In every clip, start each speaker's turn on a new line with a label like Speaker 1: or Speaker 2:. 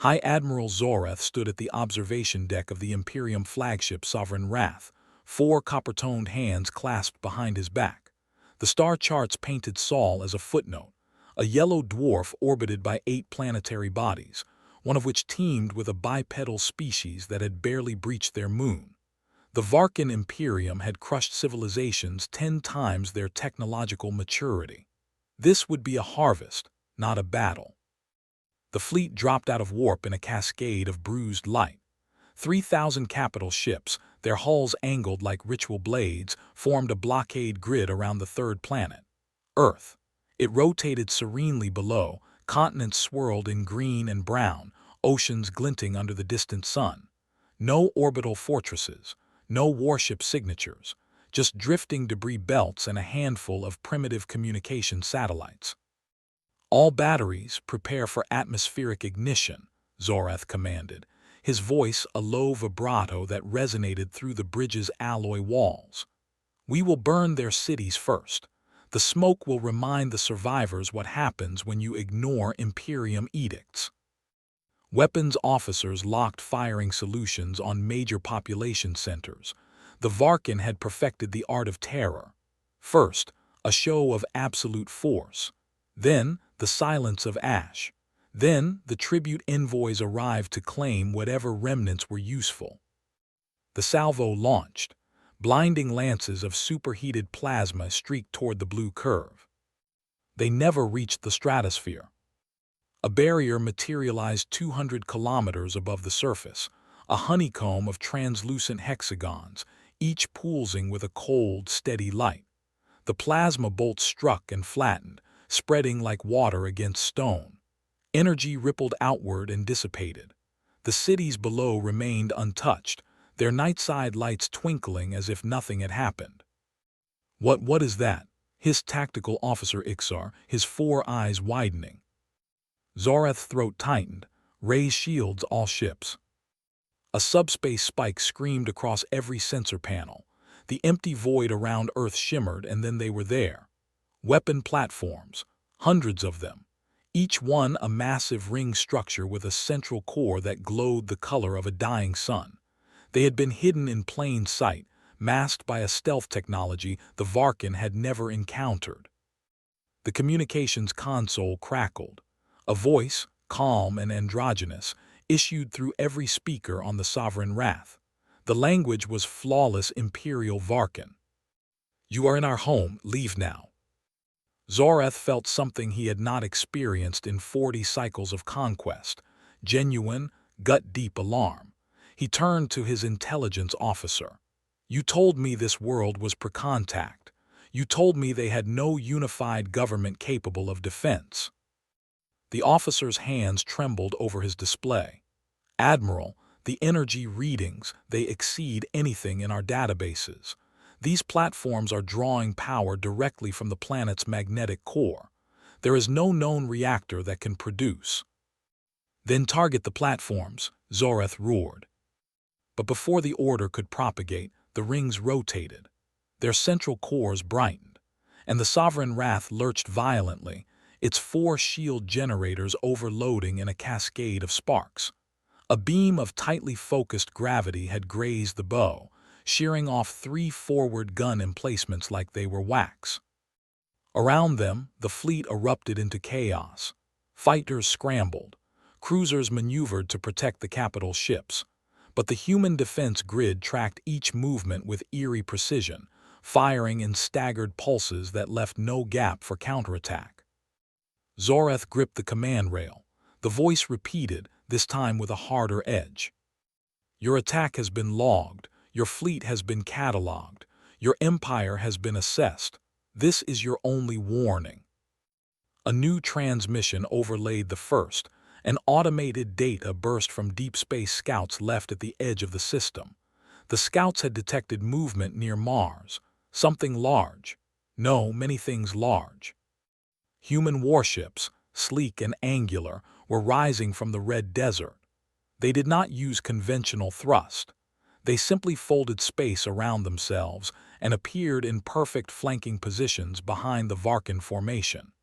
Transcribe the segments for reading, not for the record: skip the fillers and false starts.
Speaker 1: High Admiral Zoreth stood at the observation deck of the Imperium flagship Sovereign Wrath, four copper-toned hands clasped behind his back. The star charts painted Sol as a footnote, a yellow dwarf orbited by 8 planetary bodies, one of which teemed with a bipedal species that had barely breached their moon. The Varkon Imperium had crushed civilizations 10 times their technological maturity. This would be a harvest, not a battle. The fleet dropped out of warp in a cascade of bruised light. 3,000 capital ships, their hulls angled like ritual blades, formed a blockade grid around the third planet, Earth. It rotated serenely below, continents swirled in green and brown, oceans glinting under the distant sun. No orbital fortresses, no warship signatures, just drifting debris belts and a handful of primitive communication satellites. "All batteries, prepare for atmospheric ignition," Zoreth commanded, his voice a low vibrato that resonated through the bridge's alloy walls. "We will burn their cities first. The smoke will remind the survivors what happens when you ignore Imperium edicts." Weapons officers locked firing solutions on major population centers. The Varkon had perfected the art of terror. First, a show of absolute force. Then, the silence of ash. Then, the tribute envoys arrived to claim whatever remnants were useful. The salvo launched. Blinding lances of superheated plasma streaked toward the blue curve. They never reached the stratosphere. A barrier materialized 200 kilometers above the surface, a honeycomb of translucent hexagons, each pulsing with a cold, steady light. The plasma bolts struck and flattened, spreading like water against stone. Energy rippled outward and dissipated. The cities below remained untouched, their nightside lights twinkling as if nothing had happened. What is that?" hissed Tactical Officer Ixar, his 4 eyes widening. Zoreth's throat tightened. "Raise shields, all ships." A subspace spike screamed across every sensor panel. The empty void around Earth shimmered, and then they were there. Weapon platforms, hundreds of them. Each one a massive ring structure with a central core that glowed the color of a dying sun. They had been hidden in plain sight, masked by a stealth technology the Varkon had never encountered. The communications console crackled. A voice, calm and androgynous, issued through every speaker on the Sovereign Wrath. The language was flawless Imperial Varkon. "You are in our home, leave now." Zoreth felt something he had not experienced in 40 cycles of conquest, genuine, gut-deep alarm. He turned to his intelligence officer. "You told me this world was pre-contact. You told me they had no unified government capable of defense." The officer's hands trembled over his display. "Admiral, the energy readings, they exceed anything in our databases. These platforms are drawing power directly from the planet's magnetic core. There is no known reactor that can produce." "Then target the platforms," Zoreth roared. But before the order could propagate, the rings rotated. Their central cores brightened, and the Sovereign Wrath lurched violently, its 4 shield generators overloading in a cascade of sparks. A beam of tightly focused gravity had grazed the bow, shearing off 3 forward gun emplacements like they were wax. Around them, the fleet erupted into chaos. Fighters scrambled. Cruisers maneuvered to protect the capital ships. But the human defense grid tracked each movement with eerie precision, firing in staggered pulses that left no gap for counterattack. Zoreth gripped the command rail. The voice repeated, this time with a harder edge. "Your attack has been logged. Your fleet has been cataloged. Your empire has been assessed. This is your only warning." A new transmission overlaid the first. An automated data burst from deep space scouts left at the edge of the system. The scouts had detected movement near Mars. Something large. No, many things large. Human warships, sleek and angular, were rising from the red desert. They did not use conventional thrust. They simply folded space around themselves and appeared in perfect flanking positions behind the Varkon formation.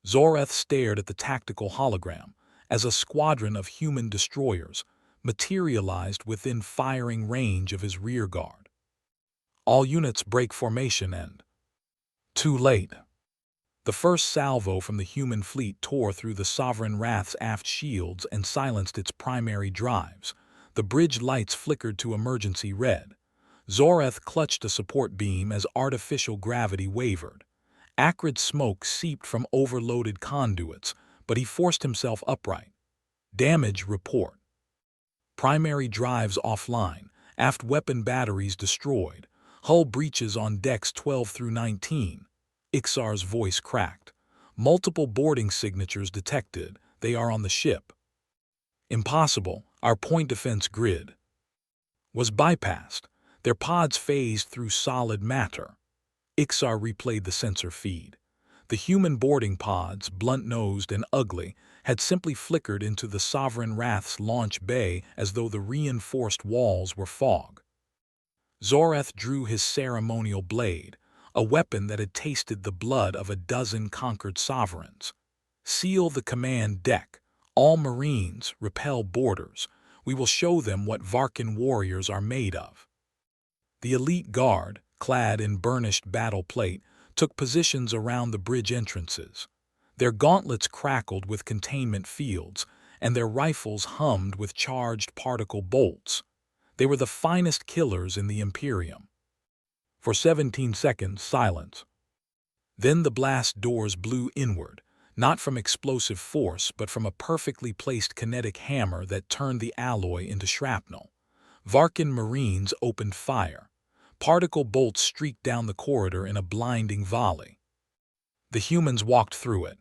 Speaker 1: Zoreth stared at the tactical hologram. as a squadron of human destroyers materialized within firing range of his rearguard. All units break formation and... Too late. The first salvo from the human fleet tore through the Sovereign Wrath's aft shields and silenced its primary drives. The bridge lights flickered to emergency red. Zoreth clutched a support beam as artificial gravity wavered. Acrid smoke seeped from overloaded conduits, but he forced himself upright. Damage report. Primary drives offline, aft weapon batteries destroyed, hull breaches on decks 12 through 19. Ixar's voice cracked. Multiple boarding signatures detected. They are on the ship. Impossible. Our point defense grid was bypassed. Their pods phased through solid matter. Ixar replayed the sensor feed. The human boarding pods, blunt-nosed and ugly, had simply flickered into the Sovereign Wrath's launch bay as though the reinforced walls were fog. Zoreth drew his ceremonial blade, a weapon that had tasted the blood of a dozen conquered sovereigns. Seal the command deck. All Marines, repel boarders. We will show them what Varkon warriors are made of. The elite guard, clad in burnished battle plate, took positions around the bridge entrances. Their gauntlets crackled with containment fields, and their rifles hummed with charged particle bolts. They were the finest killers in the Imperium. For 17 seconds, silence. Then the blast doors blew inward, not from explosive force but from a perfectly placed kinetic hammer that turned the alloy into shrapnel. Varkon Marines opened fire. Particle bolts streaked down the corridor in a blinding volley. The humans walked through it.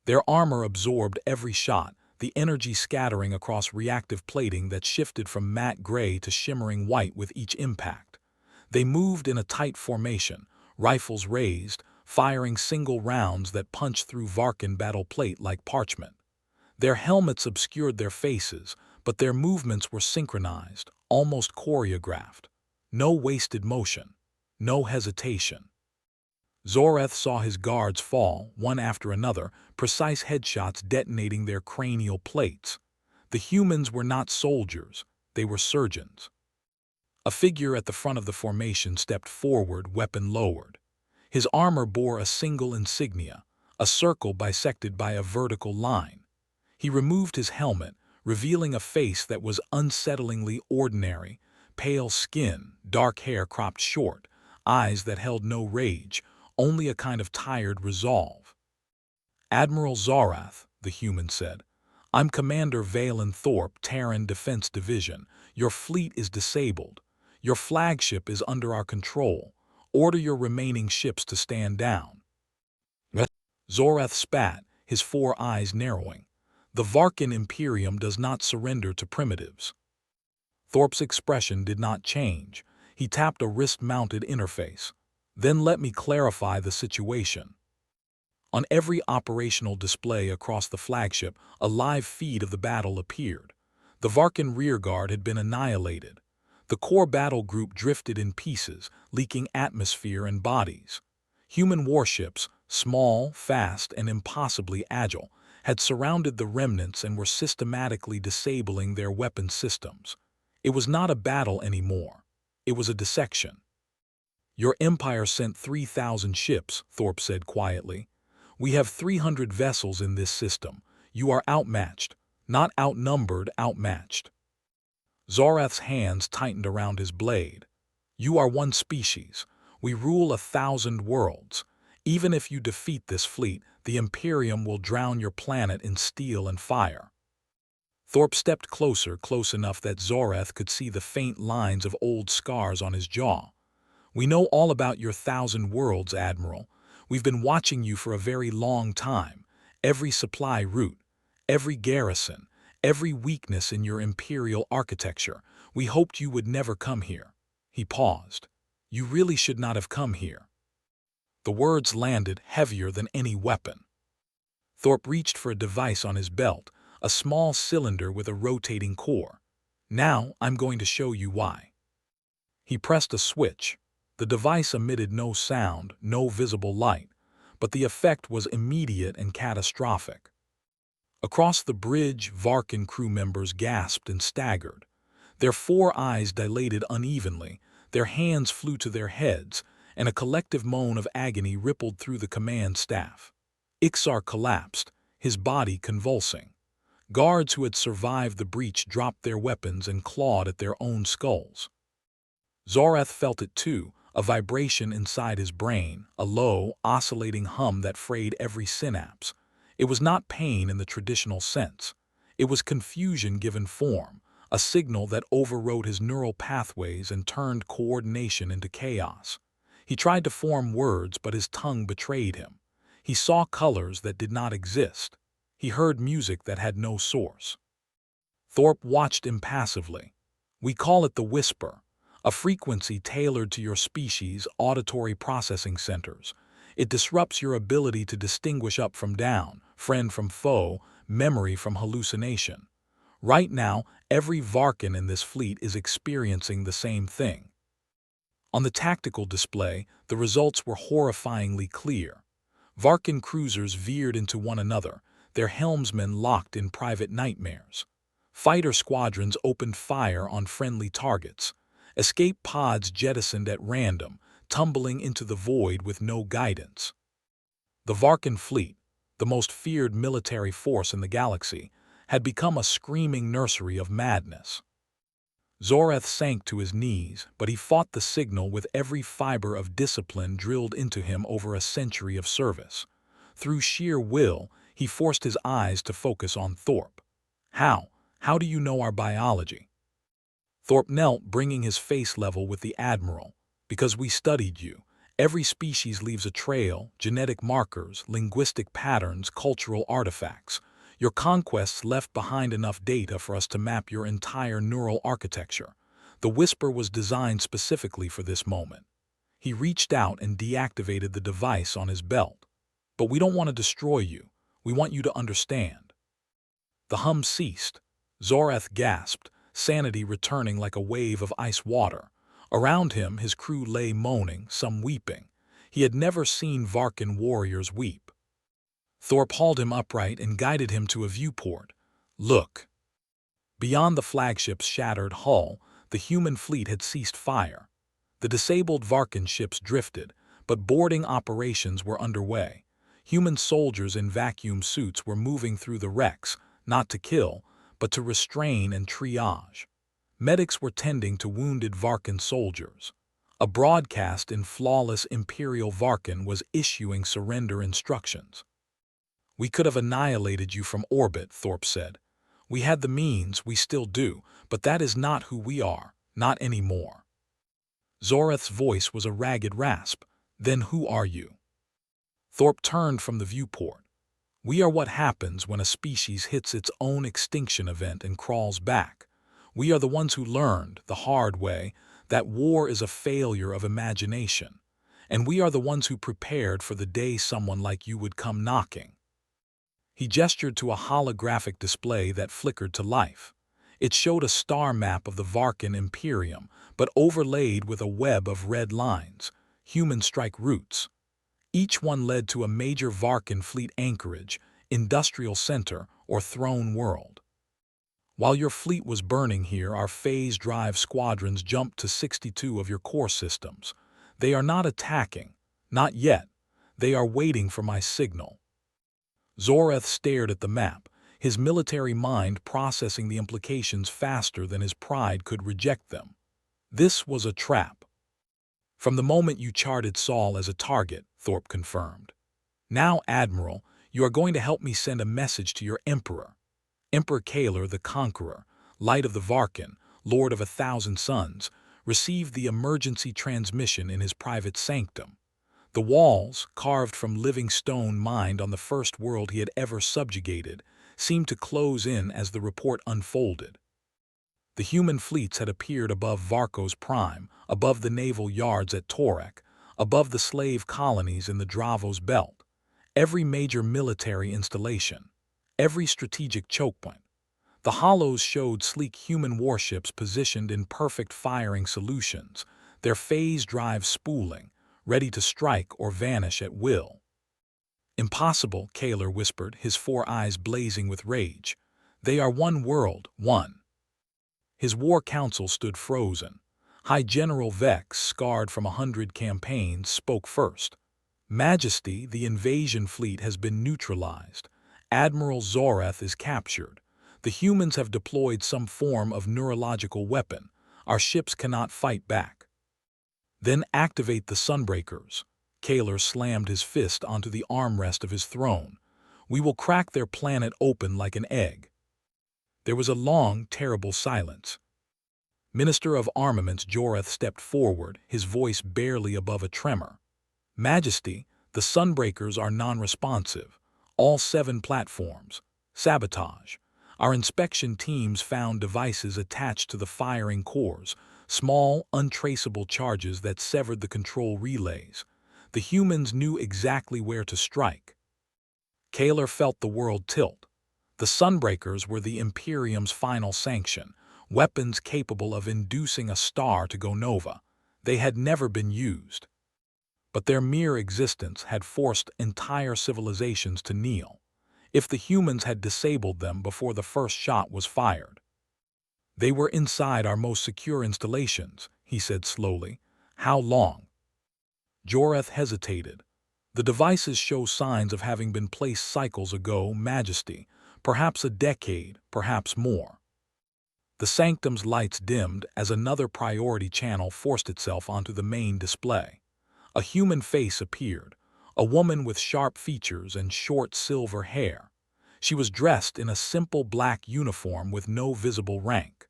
Speaker 1: Their armor absorbed every shot, the energy scattering across reactive plating that shifted from matte gray to shimmering white with each impact. They moved in a tight formation, rifles raised, firing single rounds that punched through Varkon battle plate like parchment. Their helmets obscured their faces, but their movements were synchronized, almost choreographed. No wasted motion, no hesitation. Zoreth saw his guards fall, one after another, precise headshots detonating their cranial plates. The humans were not soldiers, they were surgeons. A figure at the front of the formation stepped forward, weapon lowered. His armor bore a single insignia, a circle bisected by a vertical line. He removed his helmet, revealing a face that was unsettlingly ordinary, pale skin, dark hair cropped short, eyes that held no rage, only a kind of tired resolve. "Admiral Zorath," the human said, "I'm Commander Valen Thorpe, Terran Defense Division. Your fleet is disabled. Your flagship is under our control. Order your remaining ships to stand down." Zorath spat, his 4 eyes narrowing. The Varkon Imperium does not surrender to primitives. Thorpe's expression did not change. He tapped a wrist-mounted interface. "Then let me clarify the situation." On every operational display across the flagship, a live feed of the battle appeared. The Varkon rearguard had been annihilated. The Korr battle group drifted in pieces, leaking atmosphere and bodies. Human warships, small, fast, and impossibly agile, had surrounded the remnants and were systematically disabling their weapon systems. It was not a battle anymore. It was a dissection. "Your empire sent 3,000 ships," Thorpe said quietly. "We have 300 vessels in this system. You are outmatched. Not outnumbered, outmatched." Zorath's hands tightened around his blade. "You are one species. We rule 1,000 worlds. Even if you defeat this fleet, the Imperium will drown your planet in steel and fire." Thorpe stepped closer, close enough that Zorath could see the faint lines of old scars on his jaw. "We know all about your 1,000 worlds, Admiral. We've been watching you for a very long time. Every supply route, every garrison, every weakness in your imperial architecture. We hoped you would never come here." He paused. "You really should not have come here." The words landed heavier than any weapon. Thorpe reached for a device on his belt, a small cylinder with a rotating core. "Now I'm going to show you why." He pressed a switch. The device emitted no sound, no visible light, but the effect was immediate and catastrophic. Across the bridge, Varkon crew members gasped and staggered. Their four eyes dilated unevenly, their hands flew to their heads, and a collective moan of agony rippled through the command staff. Ixar collapsed, his body convulsing. Guards who had survived the breach dropped their weapons and clawed at their own skulls. Zorath felt it too, a vibration inside his brain, a low, oscillating hum that frayed every synapse. It was not pain in the traditional sense. It was confusion given form, a signal that overrode his neural pathways and turned coordination into chaos. He tried to form words, but his tongue betrayed him. He saw colors that did not exist. He heard music that had no source. Thorpe watched impassively. We call it the whisper, a frequency tailored to your species' auditory processing centers. It disrupts your ability to distinguish up from down, friend from foe, memory from hallucination. Right now, every Varkon in this fleet is experiencing the same thing. On the tactical display, the results were horrifyingly clear. Varkon cruisers veered into one another, their helmsmen locked in private nightmares. Fighter squadrons opened fire on friendly targets. Escape pods jettisoned at random, tumbling into the void with no guidance. The Varkon fleet, the most feared military force in the galaxy, had become a screaming nursery of madness. Zorath sank to his knees, but he fought the signal with every fiber of discipline drilled into him over a century of service. Through sheer will, he forced his eyes to focus on Thorpe. How do you know our biology? Thorpe knelt, bringing his face level with the Admiral. Because we studied you. Every species leaves a trail, genetic markers, linguistic patterns, cultural artifacts. Your conquests left behind enough data for us to map your entire neural architecture. The whisper was designed specifically for this moment. He reached out and deactivated the device on his belt. But we don't want to destroy you. We want you to understand. The hum ceased. Zorath gasped, sanity returning like a wave of ice water. Around him, his crew lay moaning, some weeping. He had never seen Varkon warriors weep. Thorpe hauled him upright and guided him to a viewport. Look. Beyond the flagship's shattered hull, the human fleet had ceased fire. The disabled Varkon ships drifted, but boarding operations were underway. Human soldiers in vacuum suits were moving through the wrecks, not to kill, but to restrain and triage. Medics were tending to wounded Varkon soldiers. A broadcast in flawless Imperial Varkon was issuing surrender instructions. We could have annihilated you from orbit, Thorpe said. We had the means, we still do, but that is not who we are, not anymore. Zorath's voice was a ragged rasp. Then who are you? Thorpe turned from the viewport. We are what happens when a species hits its own extinction event and crawls back. We are the ones who learned, the hard way, that war is a failure of imagination. And we are the ones who prepared for the day someone like you would come knocking. He gestured to a holographic display that flickered to life. It showed a star map of the Varkon Imperium, but overlaid with a web of red lines, human strike routes. Each one led to a major Varkon fleet anchorage, industrial center, or throne world. While your fleet was burning here, our phase drive squadrons jumped to 62 of your core systems. They are not attacking. Not yet. They are waiting for my signal. Zorath stared at the map, his military mind processing the implications faster than his pride could reject them. This was a trap. From the moment you charted Saul as a target, Thorpe confirmed. Now, Admiral, you are going to help me send a message to your Emperor. Emperor Kaler the Conqueror, Light of the Varkon, Lord of 1,000 Suns, received the emergency transmission in his private sanctum. The walls, carved from living stone mined on the first world he had ever subjugated, seemed to close in as the report unfolded. The human fleets had appeared above Varko's prime, above the naval yards at Torek, above the slave colonies in the Dravos belt. Every major military installation, every strategic chokepoint. The hollows showed sleek human warships positioned in perfect firing solutions, their phase drives spooling, ready to strike or vanish at will. Impossible, Kaler whispered, his 4 eyes blazing with rage. They are one world, one. His war council stood frozen. High General Vex, scarred from 100 campaigns, spoke first. Majesty, the invasion fleet has been neutralized. Admiral Zoreth is captured. The humans have deployed some form of neurological weapon. Our ships cannot fight back. Then activate the Sunbreakers. Kaler slammed his fist onto the armrest of his throne. We will crack their planet open like an egg. There was a long, terrible silence. Minister of Armaments Joreth stepped forward, his voice barely above a tremor. Majesty, the Sunbreakers are non-responsive. All 7 platforms. Sabotage. Our inspection teams found devices attached to the firing cores, small, untraceable charges that severed the control relays. The humans knew exactly where to strike. Kaler felt the world tilt. The Sunbreakers were the Imperium's final sanction, weapons capable of inducing a star to go nova. They had never been used. But their mere existence had forced entire civilizations to kneel. If the humans had disabled them before the first shot was fired. They were inside our most secure installations, he said slowly. How long? Joreth hesitated. The devices show signs of having been placed cycles ago, Majesty. Perhaps a decade, perhaps more. The sanctum's lights dimmed as another priority channel forced itself onto the main display. A human face appeared, a woman with sharp features and short silver hair. She was dressed in a simple black uniform with no visible rank.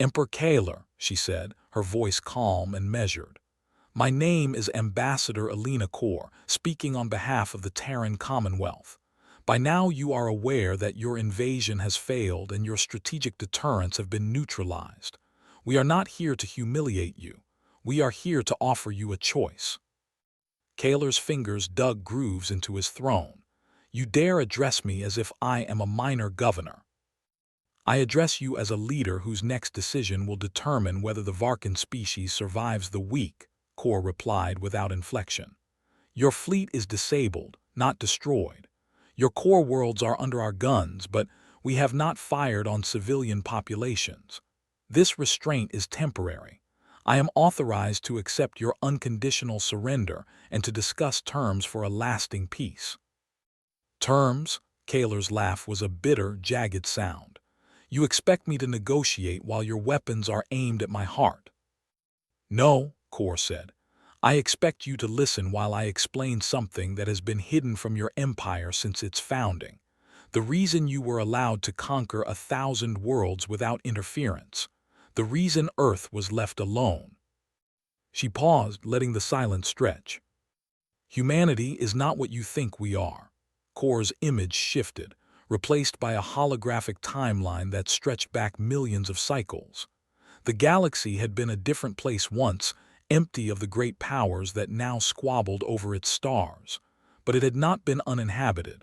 Speaker 1: Emperor Kaler, she said, her voice calm and measured. My name is Ambassador Elena Korr, speaking on behalf of the Terran Commonwealth. By now you are aware that your invasion has failed and your strategic deterrents have been neutralized. We are not here to humiliate you. We are here to offer you a choice. Kaler's fingers dug grooves into his throne. You dare address me as if I am a minor governor. I address you as a leader whose next decision will determine whether the Varkon species survives the week, Korr replied without inflection. Your fleet is disabled, not destroyed. Your core worlds are under our guns, but we have not fired on civilian populations. This restraint is temporary. I am authorized to accept your unconditional surrender and to discuss terms for a lasting peace. Terms? Kaler's laugh was a bitter, jagged sound. You expect me to negotiate while your weapons are aimed at my heart. No, Korr said. I expect you to listen while I explain something that has been hidden from your empire since its founding. The reason you were allowed to conquer 1,000 worlds without interference. The reason Earth was left alone. She paused, letting the silence stretch. Humanity is not what you think we are. Korr's image shifted, replaced by a holographic timeline that stretched back millions of cycles. The galaxy had been a different place once, empty of the great powers that now squabbled over its stars, but it had not been uninhabited.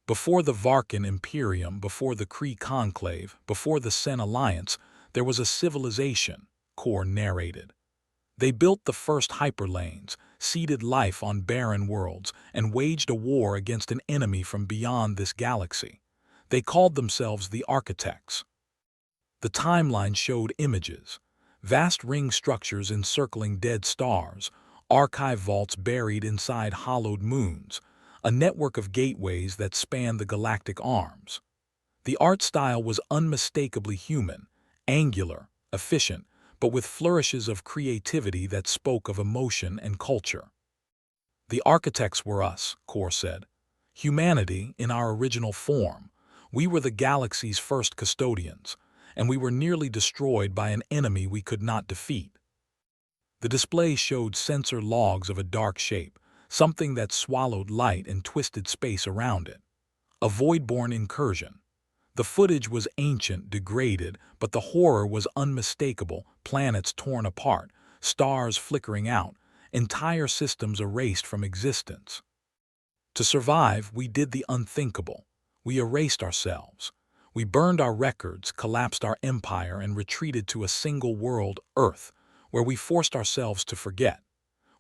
Speaker 1: Before the Varkon Imperium, before the Kree Conclave, before the Sen Alliance, there was a civilization, Korr narrated. They built the first hyperlanes, seeded life on barren worlds, and waged a war against an enemy from beyond this galaxy. They called themselves the Architects. The timeline showed images. Vast ring structures encircling dead stars, archive vaults buried inside hollowed moons, a network of gateways that spanned the galactic arms. The art style was unmistakably human, angular, efficient, but with flourishes of creativity that spoke of emotion and culture. The architects were us, Korr said. Humanity in our original form. We were the galaxy's first custodians, and we were nearly destroyed by an enemy we could not defeat. The display showed sensor logs of a dark shape, something that swallowed light and twisted space around it. A Voidborn incursion. The footage was ancient, degraded, but the horror was unmistakable, planets torn apart, stars flickering out, entire systems erased from existence. To survive, we did the unthinkable. We erased ourselves. We burned our records, collapsed our empire, and retreated to a single world, Earth, where we forced ourselves to forget.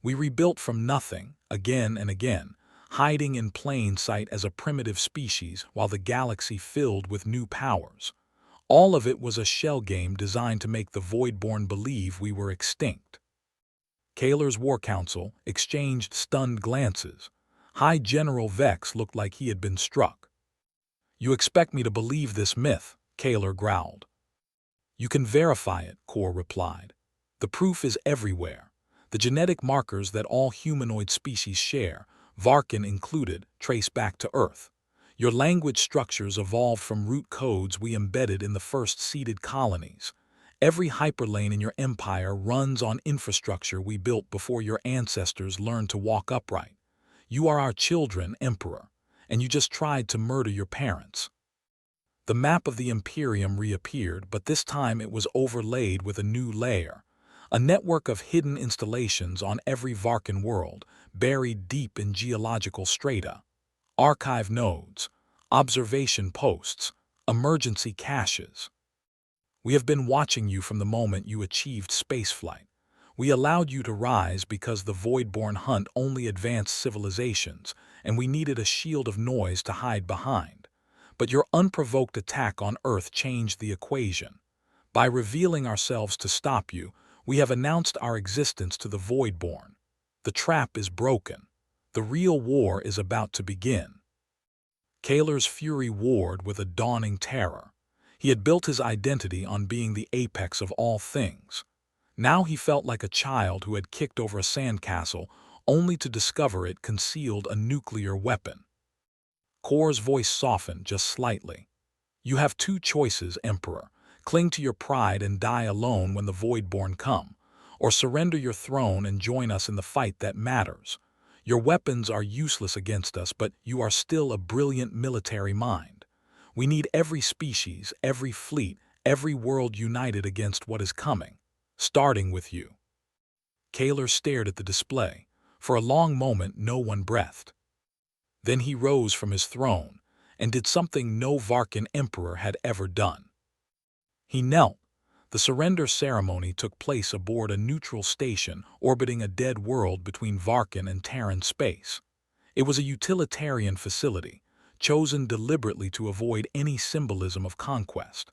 Speaker 1: We rebuilt from nothing, again and again, hiding in plain sight as a primitive species while the galaxy filled with new powers. All of it was a shell game designed to make the Voidborn believe we were extinct. Kaler's War Council exchanged stunned glances. High General Vex looked like he had been struck. "You expect me to believe this myth," Kaler growled. "You can verify it," Korr replied. "The proof is everywhere. The genetic markers that all humanoid species share, Varkon included, trace back to Earth. Your language structures evolved from root codes we embedded in the first seeded colonies. Every hyperlane in your empire runs on infrastructure we built before your ancestors learned to walk upright. You are our children, Emperor, and you just tried to murder your parents." The map of the Imperium reappeared, but this time it was overlaid with a new layer. A network of hidden installations on every Varkon world, buried deep in geological strata. Archive nodes, observation posts, emergency caches. "We have been watching you from the moment you achieved spaceflight. We allowed you to rise because the Voidborn hunt only advanced civilizations, and we needed a shield of noise to hide behind. But your unprovoked attack on Earth changed the equation. By revealing ourselves to stop you, we have announced our existence to the Voidborn. The trap is broken. The real war is about to begin." Kaler's fury warred with a dawning terror. He had built his identity on being the apex of all things. Now he felt like a child who had kicked over a sandcastle only to discover it concealed a nuclear weapon. Korr's voice softened just slightly. "You have two choices, Emperor. Cling to your pride and die alone when the Voidborn come, or surrender your throne and join us in the fight that matters. Your weapons are useless against us, but you are still a brilliant military mind. We need every species, every fleet, every world united against what is coming, starting with you." Kaler stared at the display. For a long moment no one breathed. Then he rose from his throne and did something no Varkon Emperor had ever done. He knelt. The surrender ceremony took place aboard a neutral station orbiting a dead world between Varkon and Terran space. It was a utilitarian facility, chosen deliberately to avoid any symbolism of conquest.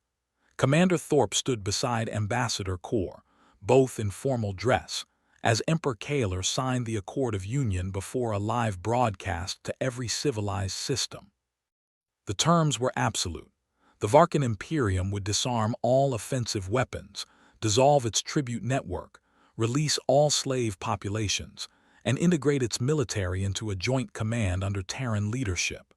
Speaker 1: Commander Thorpe stood beside Ambassador Korr, both in formal dress, as Emperor Kaler signed the Accord of Union before a live broadcast to every civilized system. The terms were absolute. The Varkon Imperium would disarm all offensive weapons, dissolve its tribute network, release all slave populations, and integrate its military into a joint command under Terran leadership.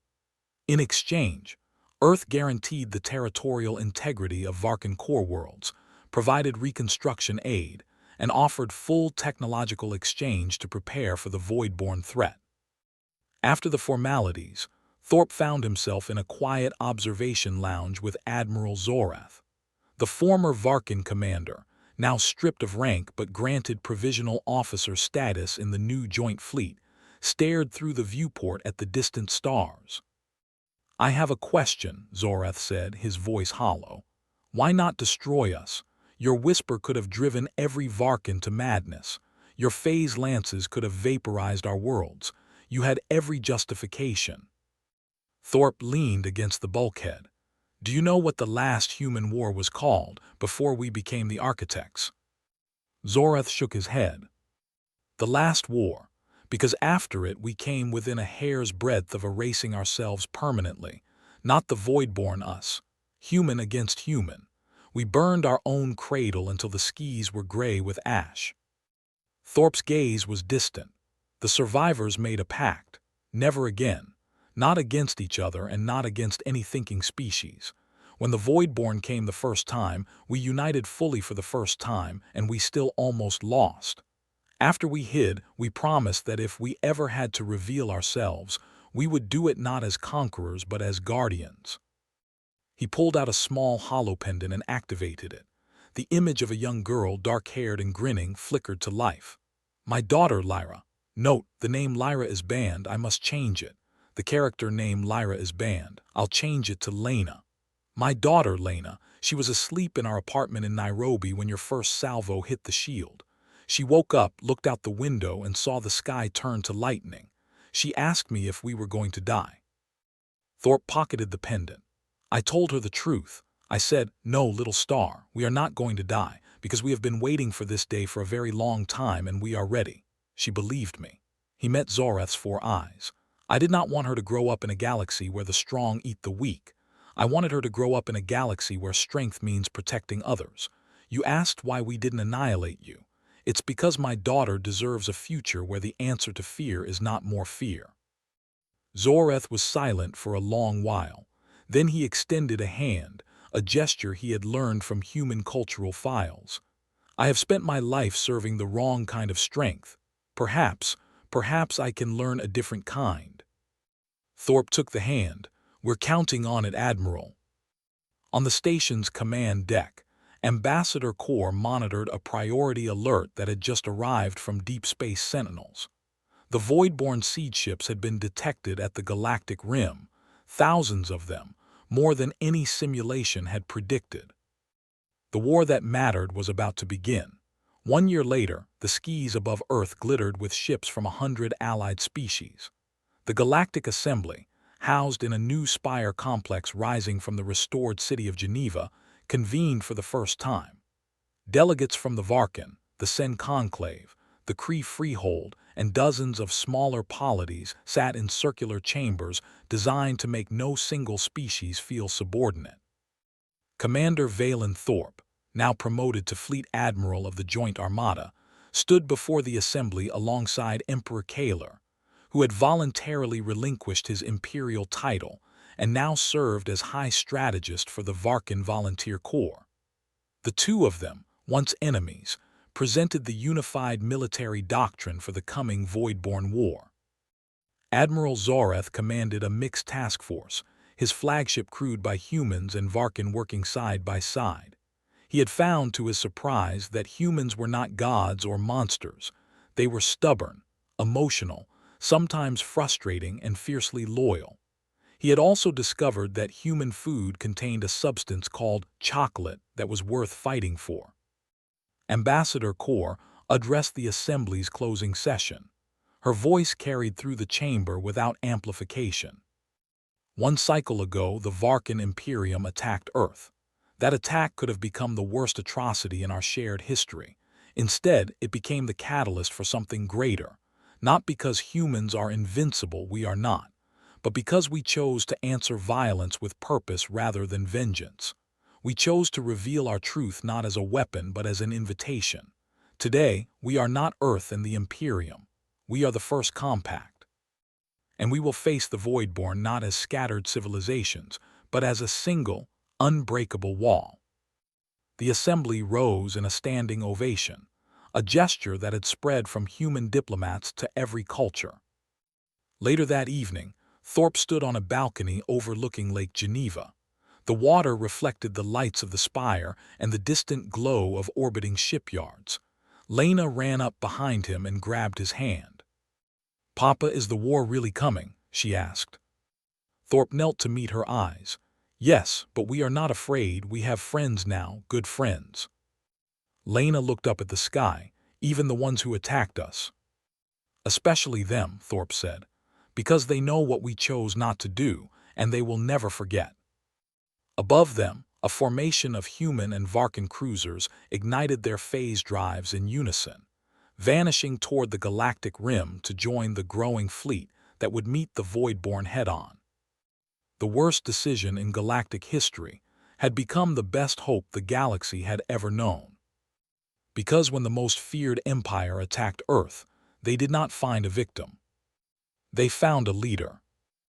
Speaker 1: In exchange, Earth guaranteed the territorial integrity of Varkon core worlds, provided reconstruction aid, and offered full technological exchange to prepare for the Voidborn threat. After the formalities, Thorpe found himself in a quiet observation lounge with Admiral Zorath. The former Varkon commander, now stripped of rank but granted provisional officer status in the new joint fleet, stared through the viewport at the distant stars. "I have a question," Zorath said, his voice hollow. "Why not destroy us? Your whisper could have driven every Varkon to madness. Your phase lances could have vaporized our worlds. You had every justification." Thorpe leaned against the bulkhead. "Do you know what the last human war was called before we became the architects?" Zorath shook his head. "The last war, because after it we came within a hair's breadth of erasing ourselves permanently, not the Voidborn us, human against human. We burned our own cradle until the skis were gray with ash." Thorpe's gaze was distant. The survivors made a pact. Never again. Not against each other and not against any thinking species. When the Voidborn came the first time, we united fully for the first time, and we still almost lost. After we hid, we promised that if we ever had to reveal ourselves, we would do it not as conquerors but as guardians. He pulled out a small hollow pendant and activated it. The image of a young girl, dark-haired and grinning, flickered to life. "My daughter, Lyra." Note, the name Lyra is banned. I must change it. The character name Lyra is banned. I'll change it to Lena. "My daughter, Lena. She was asleep in our apartment in Nairobi when your first salvo hit the shield. She woke up, looked out the window, and saw the sky turn to lightning. She asked me if we were going to die. Thorpe pocketed the pendant. I told her the truth. I said, "No, little star, we are not going to die, because we have been waiting for this day for a very long time and we are ready." She believed me. He met Zoreth's 4 eyes. I did not want her to grow up in a galaxy where the strong eat the weak. I wanted her to grow up in a galaxy where strength means protecting others. You asked why we didn't annihilate you. It's because my daughter deserves a future where the answer to fear is not more fear. Zoreth was silent for a long while. Then he extended a hand, a gesture he had learned from human cultural files. I have spent my life serving the wrong kind of strength. Perhaps I can learn a different kind. Thorpe took the hand. We're counting on it, Admiral. On the station's command deck, Ambassador Korr monitored a priority alert that had just arrived from Deep Space Sentinels. The Voidborn seed ships had been detected at the Galactic Rim, thousands of them, more than any simulation had predicted. The war that mattered was about to begin. 1 year later, the skies above Earth glittered with ships from 100 allied species. The Galactic Assembly, housed in a new spire complex rising from the restored city of Geneva, convened for the first time. Delegates from the Varkon, the Sen Conclave, the Kree Freehold, and dozens of smaller polities sat in circular chambers designed to make no single species feel subordinate. Commander Valen Thorpe, now promoted to Fleet Admiral of the Joint Armada, stood before the assembly alongside Emperor Kaler, who had voluntarily relinquished his imperial title and now served as High Strategist for the Varkon Volunteer Corps. The two of them, once enemies, presented the unified military doctrine for the coming Voidborn War. Admiral Zoreth commanded a mixed task force, his flagship crewed by humans and Varkon working side by side. He had found, to his surprise, that humans were not gods or monsters. They were stubborn, emotional, sometimes frustrating, and fiercely loyal. He had also discovered that human food contained a substance called chocolate that was worth fighting for. Ambassador Korr addressed the assembly's closing session. Her voice carried through the chamber without amplification. 1 cycle ago, the Varkon Imperium attacked Earth. That attack could have become the worst atrocity in our shared history. Instead, it became the catalyst for something greater. Not because humans are invincible, we are not, but because we chose to answer violence with purpose rather than vengeance. We chose to reveal our truth not as a weapon but as an invitation. Today, we are not Earth and the Imperium. We are the First Compact. And we will face the Voidborn not as scattered civilizations, but as a single, unbreakable wall. The assembly rose in a standing ovation, a gesture that had spread from human diplomats to every culture. Later that evening, Thorpe stood on a balcony overlooking Lake Geneva. The water reflected the lights of the spire and the distant glow of orbiting shipyards. Elena ran up behind him and grabbed his hand. "Papa, is the war really coming?" she asked. Thorpe knelt to meet her eyes. "Yes, but we are not afraid. We have friends now, good friends." Elena looked up at the sky, "Even the ones who attacked us." "Especially them," Thorpe said, "because they know what we chose not to do, and they will never forget." Above them, a formation of human and Varkon cruisers ignited their phase drives in unison, vanishing toward the Galactic Rim to join the growing fleet that would meet the Voidborn head-on. The worst decision in galactic history had become the best hope the galaxy had ever known. Because when the most feared empire attacked Earth, they did not find a victim. They found a leader.